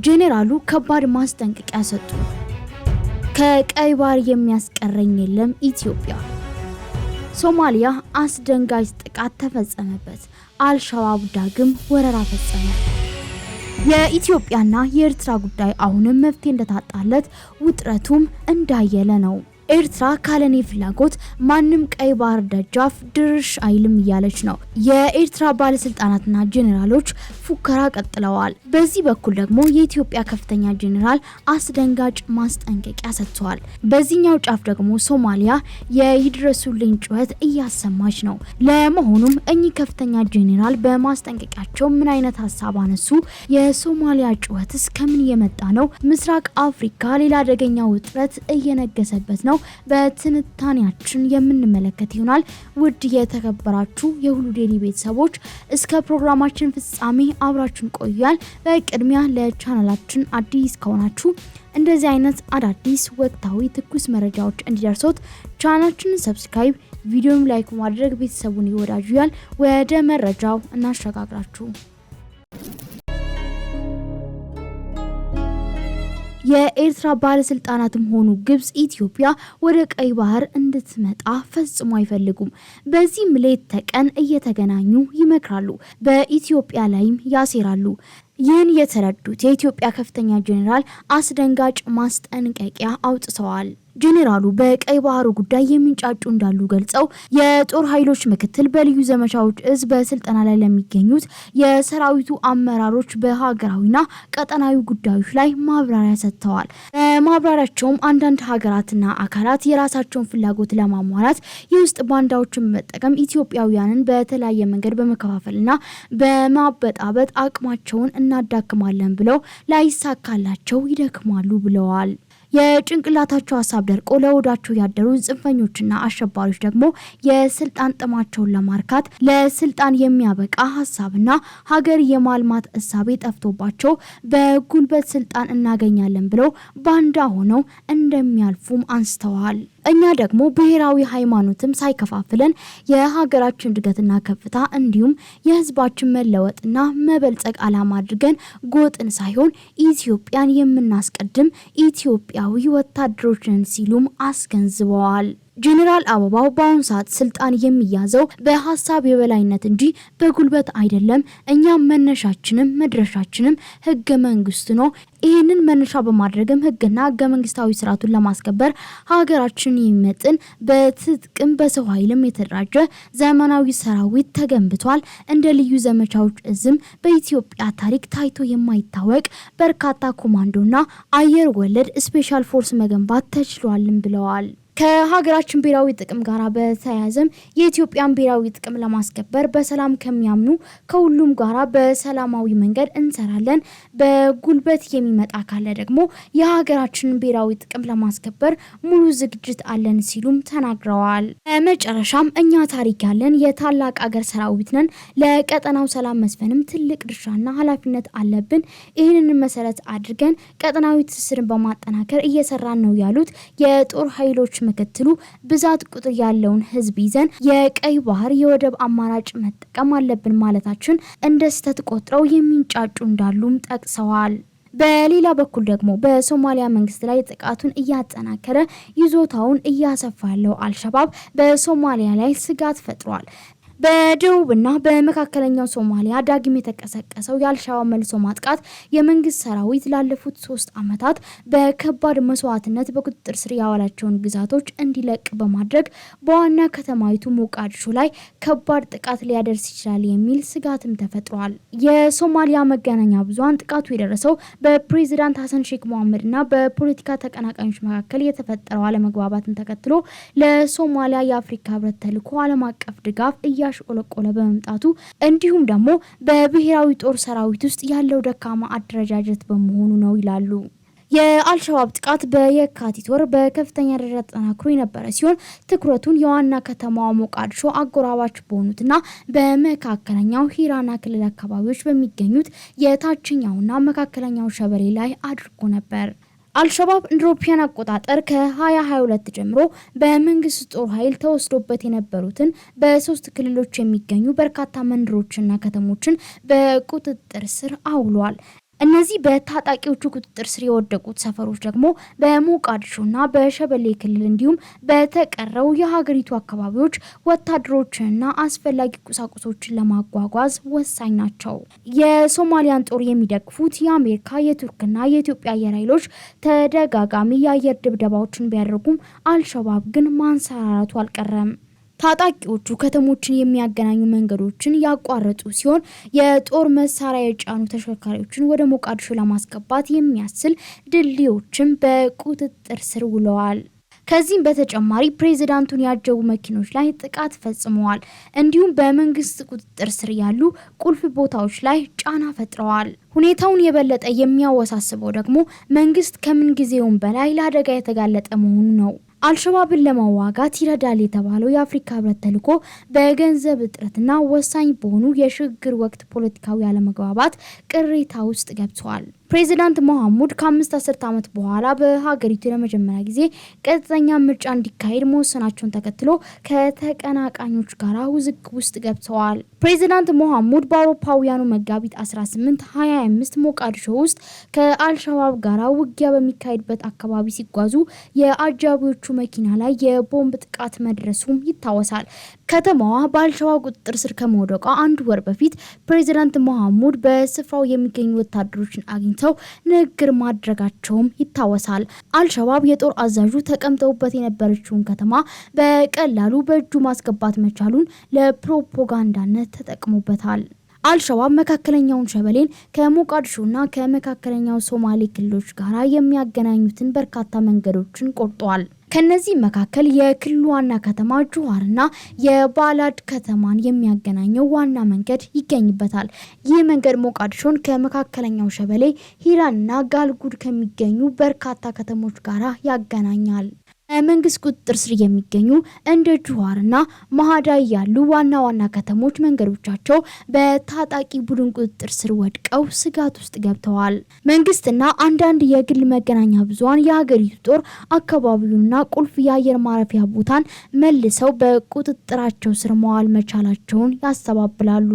ጄኔራሉ ከባድ ማስጠንቀቂያ ሰጡ። ከቀይ ባህር የሚያስቀረኝ የለም ኢትዮጵያ። ሶማሊያ አስደንጋጭ ጥቃት ተፈጸመበት። አልሸባብ ዳግም ወረራ ፈጸመ። የኢትዮጵያና የኤርትራ ጉዳይ አሁንም መፍትሄ እንደታጣለት ውጥረቱም እንዳየለ ነው። ኤርትራ ካለኔ ፍላጎት ማንም ቀይ ባህር ደጃፍ ድርሽ አይልም እያለች ነው። የኤርትራ ባለስልጣናትና ጄኔራሎች ፉከራ ቀጥለዋል። በዚህ በኩል ደግሞ የኢትዮጵያ ከፍተኛ ጄኔራል አስደንጋጭ ማስጠንቀቂያ ሰጥተዋል። በዚህኛው ጫፍ ደግሞ ሶማሊያ የይድረሱልኝ ጩኸት እያሰማች ነው። ለመሆኑም እኚህ ከፍተኛ ጄኔራል በማስጠንቀቂያቸው ምን አይነት ሀሳብ አነሱ? የሶማሊያ ጩኸትስ ከምን የመጣ ነው? ምስራቅ አፍሪካ ሌላ አደገኛ ውጥረት እየነገሰበት ነው። በትንታኔያችን የምንመለከት ይሆናል። ውድ የተከበራችሁ የሁሉ ዴይሊ ቤተሰቦች እስከ ፕሮግራማችን ፍጻሜ አብራችሁን ቆያል። በቅድሚያ ለቻናላችን አዲስ ከሆናችሁ እንደዚህ አይነት አዳዲስ ወቅታዊ ትኩስ መረጃዎች እንዲደርሶት ቻናላችንን ሰብስክራይብ፣ ቪዲዮውን ላይክ ማድረግ ቤተሰቡን ይወዳጁያል። ወደ መረጃው እናሸጋግራችሁ። የኤርትራ ባለስልጣናትም ሆኑ ግብጽ ኢትዮጵያ ወደ ቀይ ባህር እንድትመጣ ፈጽሞ አይፈልጉም። በዚህም ሌት ተቀን እየተገናኙ ይመክራሉ፣ በኢትዮጵያ ላይም ያሴራሉ። ይህን የተረዱት የኢትዮጵያ ከፍተኛ ጄኔራል አስደንጋጭ ማስጠንቀቂያ አውጥተዋል። ጄኔራሉ በቀይ ባህሩ ጉዳይ የሚንጫጩ እንዳሉ ገልጸው የጦር ኃይሎች ምክትል በልዩ ዘመቻዎች እዝ በስልጠና ላይ ለሚገኙት የሰራዊቱ አመራሮች በሀገራዊና ቀጠናዊ ጉዳዮች ላይ ማብራሪያ ሰጥተዋል። በማብራሪያቸውም አንዳንድ ሀገራትና አካላት የራሳቸውን ፍላጎት ለማሟላት የውስጥ ባንዳዎችን በመጠቀም ኢትዮጵያውያንን በተለያየ መንገድ በመከፋፈልና በማበጣበጥ አቅማቸውን እናዳክማለን ብለው ላይሳካላቸው ይደክማሉ ብለዋል። የጭንቅላታቸው ሀሳብ ደርቆ ለወዳቸው ያደሩ ጽንፈኞችና አሸባሪዎች ደግሞ የስልጣን ጥማቸውን ለማርካት ለስልጣን የሚያበቃ ሀሳብና ሀገር የማልማት እሳቤ ጠፍቶባቸው በጉልበት ስልጣን እናገኛለን ብለው ባንዳ ሆነው እንደሚያልፉም አንስተዋል። እኛ ደግሞ ብሔራዊ ሃይማኖትም ሳይከፋፍለን የሀገራችን እድገትና ከፍታ እንዲሁም የህዝባችን መለወጥና መበልጸግ ዓላማ አድርገን ጎጥን ሳይሆን ኢትዮጵያን የምናስቀድም ኢትዮጵያዊ ወታደሮች ነን ሲሉም አስገንዝበዋል። ጄኔራል አበባው በአሁኑ ሰዓት ስልጣን የሚያዘው በሀሳብ የበላይነት እንጂ በጉልበት አይደለም። እኛ መነሻችንም መድረሻችንም ህገ መንግስት ነው። ይህንን መነሻ በማድረግም ህግና ህገ መንግስታዊ ስርዓቱን ለማስከበር ሀገራችን የሚመጥን በትጥቅም በሰው ኃይልም የተደራጀ ዘመናዊ ሰራዊት ተገንብቷል። እንደ ልዩ ዘመቻዎች እዝም በኢትዮጵያ ታሪክ ታይቶ የማይታወቅ በርካታ ኮማንዶና አየር ወለድ ስፔሻል ፎርስ መገንባት ተችሏልም ብለዋል። ከሀገራችን ብሔራዊ ጥቅም ጋር በተያያዘም የኢትዮጵያን ብሔራዊ ጥቅም ለማስከበር በሰላም ከሚያምኑ ከሁሉም ጋራ በሰላማዊ መንገድ እንሰራለን። በጉልበት የሚመጣ ካለ ደግሞ የሀገራችንን ብሔራዊ ጥቅም ለማስከበር ሙሉ ዝግጅት አለን ሲሉም ተናግረዋል። በመጨረሻም እኛ ታሪክ ያለን የታላቅ አገር ሰራዊት ነን። ለቀጠናው ሰላም መስፈንም ትልቅ ድርሻና ኃላፊነት አለብን። ይህንን መሰረት አድርገን ቀጠናዊ ትስስርን በማጠናከር እየሰራን ነው ያሉት የጦር ኃይሎች ምክትሉ ብዛት ቁጥር ያለውን ህዝብ ይዘን የቀይ ባህር የወደብ አማራጭ መጠቀም አለብን ማለታችን እንደ ስህተት ቆጥረው የሚንጫጩ እንዳሉም ጠቅሰዋል። በሌላ በኩል ደግሞ በሶማሊያ መንግስት ላይ ጥቃቱን እያጠናከረ ይዞታውን እያሰፋ ያለው አልሸባብ በሶማሊያ ላይ ስጋት ፈጥሯል። በደቡብና በመካከለኛው ሶማሊያ ዳግም የተቀሰቀሰው የአልሸባብ መልሶ ማጥቃት የመንግስት ሰራዊት ላለፉት 3 ዓመታት በከባድ መስዋዕትነት በቁጥጥር ስር ያዋላቸውን ግዛቶች እንዲለቅ በማድረግ በዋና ከተማይቱ ሞቃዲሾ ላይ ከባድ ጥቃት ሊያደርስ ይችላል የሚል ስጋትም ተፈጥሯል። የሶማሊያ መገናኛ ብዙሃን ጥቃቱ የደረሰው በፕሬዚዳንት ሀሰን ሼክ መሐመድና በፖለቲካ ተቀናቃኞች መካከል የተፈጠረው አለመግባባትን ተከትሎ ለሶማሊያ የአፍሪካ ህብረት ተልዕኮ ዓለም አቀፍ ድጋፍ እያሽቆለቆለ በመምጣቱ እንዲሁም ደግሞ በብሔራዊ ጦር ሰራዊት ውስጥ ያለው ደካማ አደረጃጀት በመሆኑ ነው ይላሉ። የአልሸባብ ጥቃት በየካቲት ወር በከፍተኛ ደረጃ ተጠናክሮ የነበረ ሲሆን ትኩረቱን የዋና ከተማዋ ሞቃዲሾ አጎራባች በሆኑትና በመካከለኛው ሂራና ክልል አካባቢዎች በሚገኙት የታችኛውና መካከለኛው ሸበሌ ላይ አድርጎ ነበር። አልሸባብ ኢሮፒያን አቆጣጠር ከ2022 ጀምሮ በመንግስት ጦር ኃይል ተወስዶበት የነበሩትን በ3 ክልሎች የሚገኙ በርካታ መንደሮችና ከተሞችን በቁጥጥር ስር አውሏል። እነዚህ በታጣቂዎቹ ቁጥጥር ስር የወደቁት ሰፈሮች ደግሞ በሞቃዲሾና በሸበሌ ክልል እንዲሁም በተቀረው የሀገሪቱ አካባቢዎች ወታደሮችንና አስፈላጊ ቁሳቁሶችን ለማጓጓዝ ወሳኝ ናቸው። የሶማሊያን ጦር የሚደግፉት የአሜሪካ፣ የቱርክና የኢትዮጵያ አየር ኃይሎች ተደጋጋሚ የአየር ድብደባዎችን ቢያደርጉም አልሸባብ ግን ማንሰራራቱ አልቀረም። ታጣቂዎቹ ከተሞችን የሚያገናኙ መንገዶችን ያቋረጡ ሲሆን የጦር መሳሪያ የጫኑ ተሽከርካሪዎችን ወደ ሞቃዲሾ ለማስገባት የሚያስችል ድልድዮችን በቁጥጥር ስር ውለዋል። ከዚህም በተጨማሪ ፕሬዝዳንቱን ያጀቡ መኪኖች ላይ ጥቃት ፈጽመዋል። እንዲሁም በመንግስት ቁጥጥር ስር ያሉ ቁልፍ ቦታዎች ላይ ጫና ፈጥረዋል። ሁኔታውን የበለጠ የሚያወሳስበው ደግሞ መንግስት ከምን ጊዜውም በላይ ለአደጋ የተጋለጠ መሆኑ ነው። አልሸባብን ለመዋጋት ይረዳል የተባለው የአፍሪካ ህብረት ተልዕኮ በገንዘብ እጥረትና ወሳኝ በሆኑ የሽግግር ወቅት ፖለቲካዊ አለመግባባት ቅሬታ ውስጥ ገብቷል። ፕሬዚዳንት መሐሙድ ከ5 አስርት ዓመት በኋላ በሀገሪቱ ለመጀመሪያ ጊዜ ቀጥተኛ ምርጫ እንዲካሄድ መወሰናቸውን ተከትሎ ከተቀናቃኞች ጋር ውዝግብ ውስጥ ገብተዋል። ፕሬዚዳንት መሐሙድ በአውሮፓውያኑ መጋቢት 18 2025 ሞቃዲሾ ውስጥ ከአልሸባብ ጋር ውጊያ በሚካሄድበት አካባቢ ሲጓዙ የአጃቢዎቹ መኪና ላይ የቦምብ ጥቃት መድረሱም ይታወሳል። ከተማዋ በአልሸባብ ቁጥጥር ስር ከመውደቋ አንድ ወር በፊት ፕሬዚዳንት መሐሙድ በስፍራው የሚገኙ ወታደሮችን አግኝተው ንግግር ማድረጋቸውም ይታወሳል። አልሸባብ የጦር አዛዡ ተቀምጠውበት የነበረችውን ከተማ በቀላሉ በእጁ ማስገባት መቻሉን ለፕሮፓጋንዳነት ተጠቅሞበታል። አልሸባብ መካከለኛውን ሸበሌን ከሞቃዲሾና ከመካከለኛው ሶማሌ ክልሎች ጋር የሚያገናኙትን በርካታ መንገዶችን ቆርጧል። ከነዚህ መካከል የክልሉ ዋና ከተማ ጁሃርና የባላድ ከተማን የሚያገናኘው ዋና መንገድ ይገኝበታል። ይህ መንገድ ሞቃዲሾን ከመካከለኛው ሸበሌ፣ ሂራንና ጋልጉድ ከሚገኙ በርካታ ከተሞች ጋር ያገናኛል። መንግስት ቁጥጥር ስር የሚገኙ እንደ ጁሃርና ማሃዳይ ያሉ ዋና ዋና ከተሞች መንገዶቻቸው በታጣቂ ቡድን ቁጥጥር ስር ወድቀው ስጋት ውስጥ ገብተዋል። መንግስትና አንዳንድ የግል መገናኛ ብዙሃን የሀገሪቱ ጦር አካባቢውንና ቁልፍ የአየር ማረፊያ ቦታን መልሰው በቁጥጥራቸው ስር መዋል መቻላቸውን ያስተባብላሉ።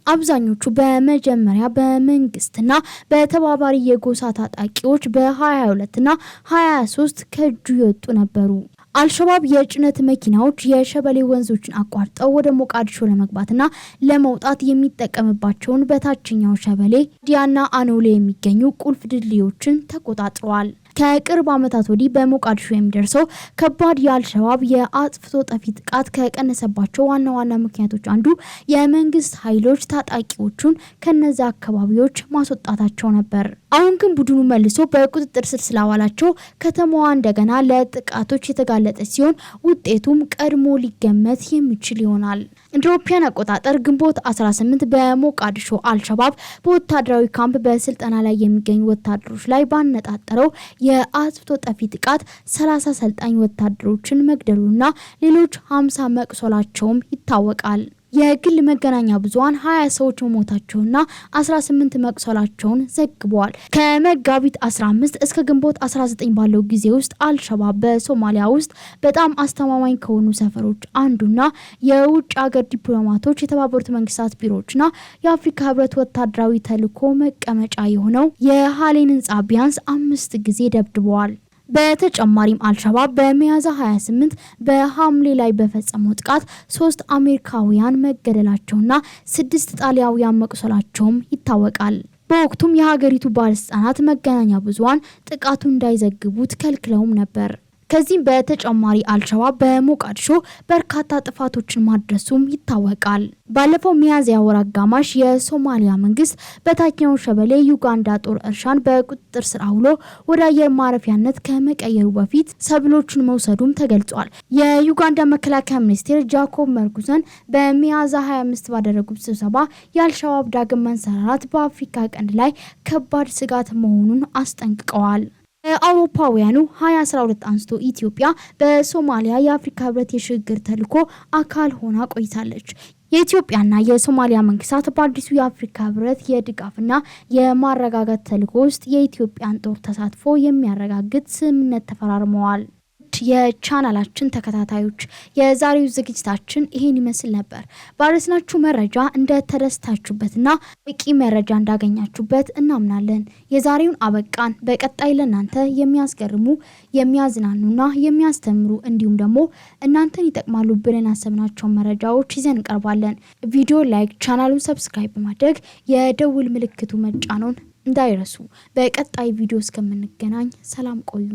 አብዛኞቹ በመጀመሪያ በመንግስትና በተባባሪ የጎሳ ታጣቂዎች በ22ና 23 ከእጁ የወጡ ነበሩ። አልሸባብ የጭነት መኪናዎች የሸበሌ ወንዞችን አቋርጠው ወደ ሞቃዲሾ ለመግባትና ለመውጣት የሚጠቀምባቸውን በታችኛው ሸበሌ ዲያና አኖሌ የሚገኙ ቁልፍ ድልድዮችን ተቆጣጥረዋል። ከቅርብ ዓመታት ወዲህ በሞቃዲሾ የሚደርሰው ከባድ የአልሸባብ የአጥፍቶ ጠፊ ጥቃት ከቀነሰባቸው ዋና ዋና ምክንያቶች አንዱ የመንግስት ኃይሎች ታጣቂዎቹን ከነዛ አካባቢዎች ማስወጣታቸው ነበር። አሁን ግን ቡድኑ መልሶ በቁጥጥር ስር ስላዋላቸው ከተማዋ እንደገና ለጥቃቶች የተጋለጠች ሲሆን ውጤቱም ቀድሞ ሊገመት የሚችል ይሆናል። እንደ አውሮፓውያን አቆጣጠር ግንቦት 18 በሞቃዲሾ አልሸባብ በወታደራዊ ካምፕ በስልጠና ላይ የሚገኙ ወታደሮች ላይ ባነጣጠረው የአጥፍቶ ጠፊ ጥቃት 30 ሰልጣኝ ወታደሮችን መግደሉና ሌሎች 50 መቁሰላቸውም ይታወቃል። የግል መገናኛ ብዙሃን 20 ሰዎች መሞታቸውና 18 መቁሰላቸውን ዘግበዋል። ከመጋቢት 15 እስከ ግንቦት 19 ባለው ጊዜ ውስጥ አልሸባብ በሶማሊያ ውስጥ በጣም አስተማማኝ ከሆኑ ሰፈሮች አንዱና የውጭ ሀገር ዲፕሎማቶች፣ የተባበሩት መንግስታት ቢሮዎችና የአፍሪካ ህብረት ወታደራዊ ተልዕኮ መቀመጫ የሆነው የሃሌን ህንጻ ቢያንስ 5 ጊዜ ደብድበዋል። በተጨማሪም አልሸባብ በሚያዝያ 28 በሐምሌ ላይ በፈጸመው ጥቃት 3 አሜሪካውያን መገደላቸውና 6 ጣሊያውያን መቁሰላቸውም ይታወቃል። በወቅቱም የሀገሪቱ ባለስልጣናት መገናኛ ብዙሃን ጥቃቱን እንዳይዘግቡት ከልክለውም ነበር። ከዚህም በተጨማሪ አልሸባብ በሞቃዲሾ በርካታ ጥፋቶችን ማድረሱም ይታወቃል። ባለፈው ሚያዝያ ወር አጋማሽ የሶማሊያ መንግስት በታችኛው ሸበሌ ዩጋንዳ ጦር እርሻን በቁጥጥር ስር አውሎ ወደ አየር ማረፊያነት ከመቀየሩ በፊት ሰብሎችን መውሰዱም ተገልጿል። የዩጋንዳ መከላከያ ሚኒስቴር ጃኮብ መርጉዘን በሚያዝያ 25 ባደረጉት ስብሰባ የአልሸባብ ዳግም መንሰራራት በአፍሪካ ቀንድ ላይ ከባድ ስጋት መሆኑን አስጠንቅቀዋል። አውሮፓውያኑ 2012 አንስቶ ኢትዮጵያ በሶማሊያ የአፍሪካ ህብረት የሽግግር ተልዕኮ አካል ሆና ቆይታለች። የኢትዮጵያና የሶማሊያ መንግስታት በአዲሱ የአፍሪካ ህብረት የድጋፍና የማረጋጋት ተልዕኮ ውስጥ የኢትዮጵያን ጦር ተሳትፎ የሚያረጋግጥ ስምምነት ተፈራርመዋል። የቻናላችን ተከታታዮች የዛሬው ዝግጅታችን ይሄን ይመስል ነበር። ባረስናችሁ መረጃ እንደተደስታችሁበትና በቂ መረጃ እንዳገኛችሁበት እናምናለን። የዛሬውን አበቃን። በቀጣይ ለእናንተ የሚያስገርሙ የሚያዝናኑና የሚያስተምሩ እንዲሁም ደግሞ እናንተን ይጠቅማሉ ብለን ያሰብናቸውን መረጃዎች ይዘን እንቀርባለን። ቪዲዮ ላይክ፣ ቻናሉን ሰብስክራይብ በማድረግ የደውል ምልክቱ መጫኖን እንዳይረሱ። በቀጣይ ቪዲዮ እስከምንገናኝ ሰላም ቆዩ።